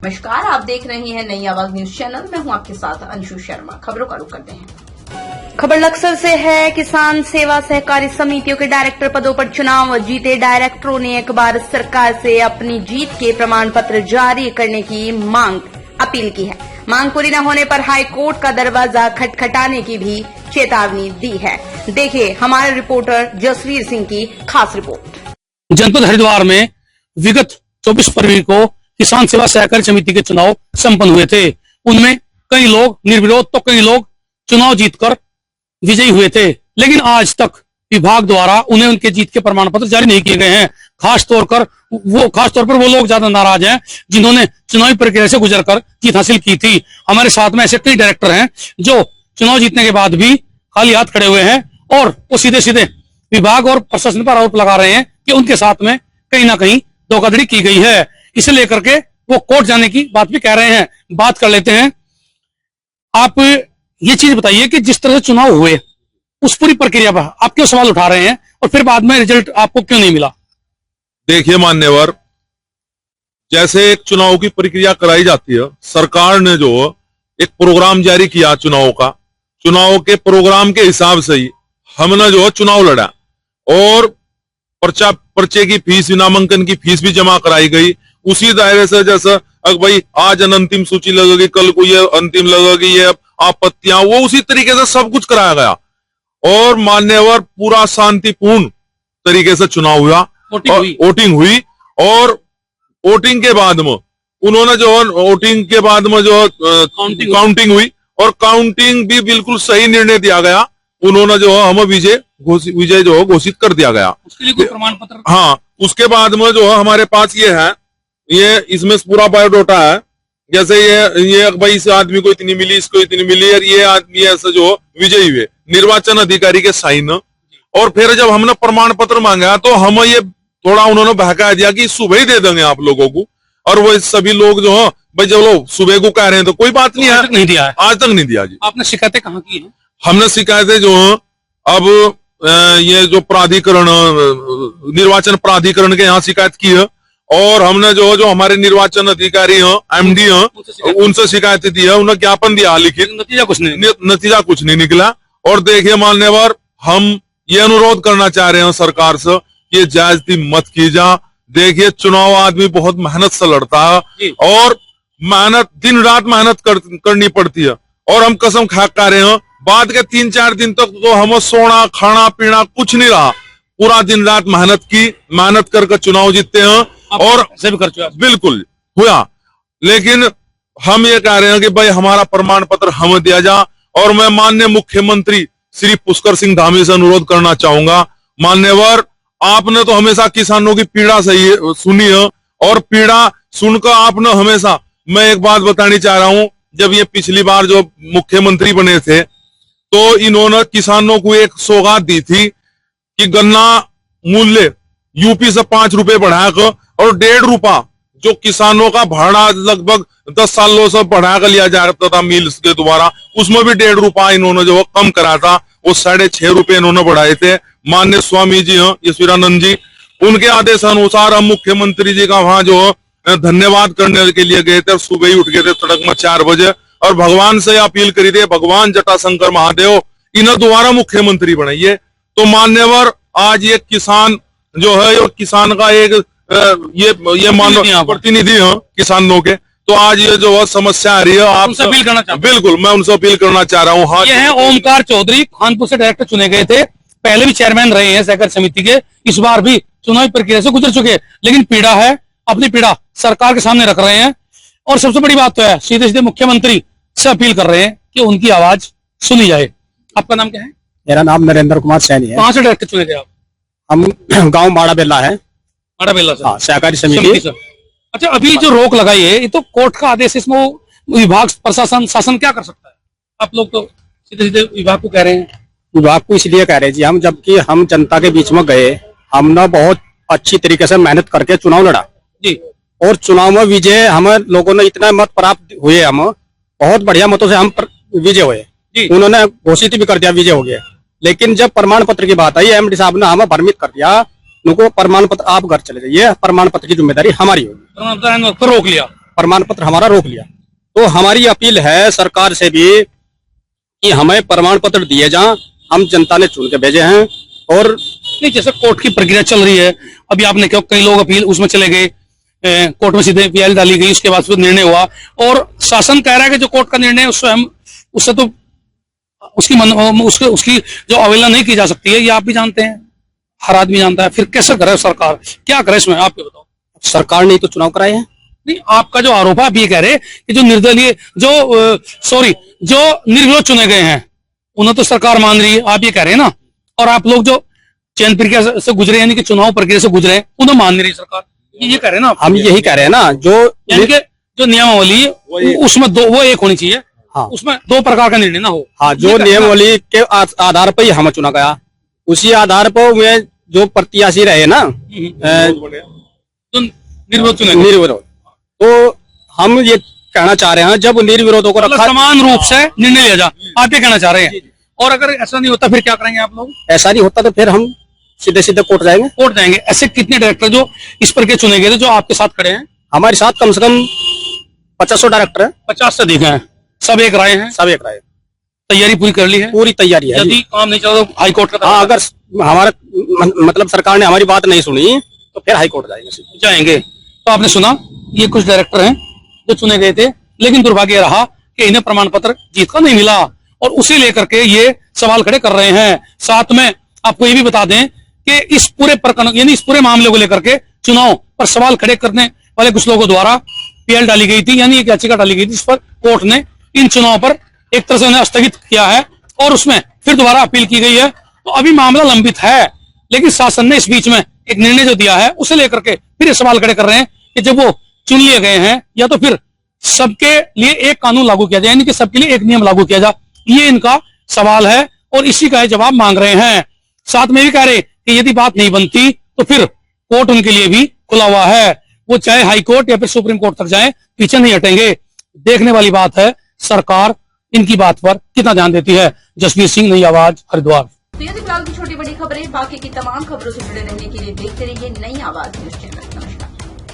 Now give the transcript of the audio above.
नमस्कार, आप देख रहे हैं नई आवाज न्यूज चैनल। मैं हूं आपके साथ अंशु शर्मा। खबरों का रुख करते हैं। खबर लक्सर से है। किसान सेवा सहकारी समितियों के डायरेक्टर पदों पर चुनाव जीते डायरेक्टरों ने एक बार सरकार से अपनी जीत के प्रमाण पत्र जारी करने की अपील की है। मांग पूरी न होने पर हाई कोर्ट का दरवाजा खटखटाने की भी चेतावनी दी है। देखिए हमारे रिपोर्टर जसवीर सिंह की खास रिपोर्ट। जनपद हरिद्वार में विगत 24 फरवरी को किसान सेवा सहकारी समिति के चुनाव संपन्न हुए थे। उनमें कई लोग निर्विरोध तो कई लोग चुनाव जीतकर विजयी हुए थे, लेकिन आज तक विभाग द्वारा उन्हें उनके जीत के प्रमाण पत्र जारी नहीं किए गए हैं। खासतौर पर वो लोग ज्यादा नाराज हैं जिन्होंने चुनावी प्रक्रिया से गुजरकर जीत हासिल की थी। हमारे साथ में ऐसे कई डायरेक्टर हैं जो चुनाव जीतने के बाद भी खाली हाथ खड़े हुए हैं और वो सीधे सीधे विभाग और प्रशासन पर आरोप लगा रहे हैं कि उनके साथ में कहीं ना कहीं धोखाधड़ी की गई है। इसे लेकर के वो कोर्ट जाने की बात भी कह रहे हैं। बात कर लेते हैं। आप ये चीज बताइए कि जिस तरह से चुनाव हुए उस पूरी प्रक्रिया पर आप क्यों सवाल उठा रहे हैं और फिर बाद में रिजल्ट आपको क्यों नहीं मिला? देखिए मान्यवर, जैसे एक चुनाव की प्रक्रिया कराई जाती है, सरकार ने जो एक प्रोग्राम जारी किया चुनाव का, चुनाव के प्रोग्राम के हिसाब से ही हमने जो चुनाव लड़ा और पर्चे की फीस, नामांकन की फीस भी जमा कराई गई। उसी दायरे से जैसे भाई आज अंतिम सूची लगेगी, कल को ये अंतिम लगेगी, ये आपत्तियां, वो उसी तरीके से सब कुछ कराया गया और मान्यवर पूरा शांतिपूर्ण तरीके से चुनाव हुआ, वोटिंग हुई और वोटिंग के बाद में उन्होंने जो वोटिंग के बाद में जो काउंटिंग हुई और काउंटिंग भी बिल्कुल सही निर्णय दिया गया। उन्होंने जो हमें विजय जो घोषित कर दिया गया। उसके लिए कोई प्रमाण पत्र? हाँ, उसके बाद में जो हमारे पास ये है, ये इसमें पूरा बायोडाटा है। जैसे ये भाई इस आदमी को इतनी मिली, इसको इतनी मिली और ये आदमी ऐसे जो विजयी हुए, निर्वाचन अधिकारी के साइन। और फिर जब हमने प्रमाण पत्र मांगा तो हमें ये थोड़ा उन्होंने बहका दिया कि सुबह ही दे देंगे आप लोगों को। और वो सभी लोग जो है भाई जब लोग सुबह को कह रहे हैं तो कोई बात नहीं है, नहीं दिया है, आज तक नहीं दिया जी। आपने शिकायतें कहाँ की है? हमने शिकायतें जो है अब ये जो प्राधिकरण, निर्वाचन प्राधिकरण के यहाँ शिकायत की है और हमने जो हमारे निर्वाचन अधिकारी हैं, एमडी हैं, उनसे शिकायत दी है। उन्हें ज्ञापन दिया लिखित, नतीजा कुछ नहीं निकला। और देखिए मान्यवर, हम ये अनुरोध करना चाह रहे हैं सरकार से कि ज्यादती मत की जा। देखिए चुनाव आदमी बहुत मेहनत से लड़ता है और दिन रात मेहनत करनी पड़ती है और हम कसम खा रहे हैं बाद के 3-4 दिन तक तो हमें सोना खाना पीना कुछ नहीं रहा। पूरा दिन रात मेहनत करके चुनाव जीतते हैं और बिल्कुल हुआ। लेकिन हम ये कह रहे हैं कि भाई हमारा प्रमाण पत्र हमें दिया जा। और मैं माननीय मुख्यमंत्री श्री पुष्कर सिंह धामी से अनुरोध करना चाहूंगा, मान्यवर आपने तो हमेशा किसानों की पीड़ा सुनी है और पीड़ा सुनकर आपने हमेशा, मैं एक बात बतानी चाह रहा हूं, जब ये पिछली बार जो मुख्यमंत्री बने थे तो इन्होंने किसानों को एक सौगात दी थी कि गन्ना मूल्य यूपी से 5 रुपए बढ़ाकर और 1.5 रुपया जो किसानों का भाड़ा लगभग 10 सालों से बढ़ाकर लिया जाता था मिल्स के द्वारा, उसमें भी 1.5 रुपया इन्होंने जो कम करा था। वो 6.5 रुपए इन्होंने बढ़ाए थे। माननीय स्वामी जी हैं ईश्वरानंद जी, उनके आदेश अनुसार हम मुख्यमंत्री जी का वहां जो धन्यवाद करने के लिए गए थे। सुबह ही उठ गए थे सड़क में 4 बजे और भगवान से अपील करी थी, भगवान जटाशंकर महादेव इन्हें दोबारा मुख्यमंत्री बनाइए। तो मान्यवर आज ये किसान जो है, और किसान का एक ये मानव प्रतिनिधि है किसानों के, तो आज ये जो समस्या आ रही है आप उनसे अपील करना चाहता हूं। बिल्कुल मैं उनसे अपील करना चाह रहा हूँ। हाँ, ये है ओमकार चौधरी, खानपुर से डायरेक्टर चुने गए थे, पहले भी चेयरमैन रहे हैं सहकारी समिति के, इस बार भी चुनावी प्रक्रिया से गुजर चुके, लेकिन पीड़ा है, अपनी पीड़ा सरकार के सामने रख रहे हैं। और सबसे बड़ी बात तो है सीधे सीधे मुख्यमंत्री से अपील कर रहे हैं कि उनकी आवाज सुनी जाए। आपका नाम क्या है? मेरा नाम नरेंद्र कुमार सैनी है। कहाँ से डायरेक्टर चुने गए आप? हम गांव बाड़ा बेला है, बाड़ा बेला से। हाँ, सहकारी समिति। अच्छा, अभी जो रोक लगाई है ये तो कोर्ट का आदेश, इसमें विभाग प्रशासन शासन क्या कर सकता है? आप लोग तो सीधे सीधे विभाग को कह रहे हैं। विभाग को इसलिए कह रहे जी हम, जबकि हम जनता के बीच में गए, हमने बहुत अच्छी तरीके से मेहनत करके चुनाव लड़ा जी और चुनाव में विजय हमें लोगों ने इतना मत प्राप्त हुए, हम बहुत बढ़िया मतों से हम विजय हुए। उन्होंने घोषित भी कर दिया विजय हो गया। लेकिन जब प्रमाण पत्र की बात आई, एमडी साहब ने हमें भ्रमित कर दिया, उनको प्रमाण पत्र आप घर चले जाइए, प्रमाण पत्र की जिम्मेदारी हमारी होगी। रोक लिया। प्रमाण पत्र हमारा रोक लिया। तो हमारी अपील है सरकार से भी कि हमें प्रमाण पत्र दिए जाएं, हम जनता ने चुन के भेजे हैं। और नहीं, जैसे कोर्ट की प्रक्रिया चल रही है, अभी आपने कहा कई लोग अपील उसमें चले गए, कोर्ट में सीधे पीएल डाली गई, उसके बाद फिर निर्णय हुआ और शासन कह रहा है कि जो कोर्ट का निर्णय है उससे तो उसकी जो अवहेलना नहीं की जा सकती है, ये आप भी जानते हैं, हर आदमी जानता है। फिर कैसे करे सरकार, क्या करे इसमें, आप ये बताओ। सरकार ने तो चुनाव कराए हैं। नहीं, आपका जो आरोप है, आप ये कह रहे कि जो निर्दलीय जो निर्विरोध चुने गए हैं उन्हें तो सरकार मान रही है, आप ये कह रहे हैं ना, और आप लोग जो चयन प्रक्रिया से गुजरे यानी कि चुनाव प्रक्रिया से गुजरे उन्हें मान नहीं रही सरकार, ये कह रहे हैं ना। हम यही कह रहे हैं ना, जो नियमावली उसमें वो एक होनी चाहिए। हाँ, उसमें दो प्रकार का निर्णय ना हो। हाँ, जो नियमावली के आधार पर ही हमें चुना गया, उसी आधार पर वे जो प्रत्याशी रहे ना, निर्विरोध, तो हम ये कहना चाह रहे हैं जब निर्विरोधों को रखा समान रूप से निर्णय लिया जा, आप ये कहना चाह रहे हैं। और अगर ऐसा नहीं होता फिर क्या करेंगे आप लोग? ऐसा नहीं होता तो फिर हम सीधे सीधे कोर्ट जाएंगे। ऐसे कितने डायरेक्टर जो इस पर के चुने गए थे जो आपके साथ खड़े हैं? हमारे साथ कम से कम 50 डायरेक्टर है। 50 से अधिक हैं, सब एक राय हैं। सब एक राय। तैयारी पूरी कर ली है? पूरी तैयारी है। यदि काम नहीं चला तो हाई कोर्ट का? हाँ, अगर हमारा मतलब सरकार ने हमारी बात नहीं सुनी तो फिर हाई कोर्ट जाएंगे। तो आपने सुना, ये कुछ डायरेक्टर हैं जो चुने गए थे, लेकिन दुर्भाग्य रहा कि इन्हें प्रमाण पत्र जीत का नहीं मिला और उसे लेकर के ये सवाल खड़े कर रहे हैं। साथ में आपको ये भी बता दें कि इस पूरे प्रकरण यानी इस पूरे मामले को लेकर के चुनाव पर सवाल खड़े करने वाले कुछ लोगों द्वारा पीएल डाली गई थी, यानी एक याचिका डाली गई थी, जिस पर कोर्ट ने इन चुनाव पर एक तरह से उन्हें स्थगित किया है और उसमें फिर दोबारा अपील की गई है। तो अभी मामला लंबित है, लेकिन शासन ने इस बीच में एक निर्णय जो दिया है उसे लेकर के फिर ये सवाल खड़े कर रहे हैं कि जब वो चुन लिए गए हैं या तो फिर सबके लिए एक कानून लागू किया जाए, यानी कि सबके लिए एक नियम लागू किया जाए। ये इनका सवाल है और इसी का जवाब मांग रहे हैं। साथ में भी कह रहे कि यदि बात नहीं बनती तो फिर कोर्ट उनके लिए भी खुला हुआ है, वो चाहे हाई कोर्ट या फिर सुप्रीम कोर्ट तक जाए, पीछे नहीं हटेंगे। देखने वाली बात है सरकार इनकी बात पर कितना ध्यान देती है। जसवीर सिंह, नई आवाज, हरिद्वार। तो ये थी फिलहाल की छोटी बड़ी खबरें। बाकी की तमाम खबरों से जुड़े रहने के लिए देखते रहिए नई आवाज न्यूज चैनल। नमस्कार।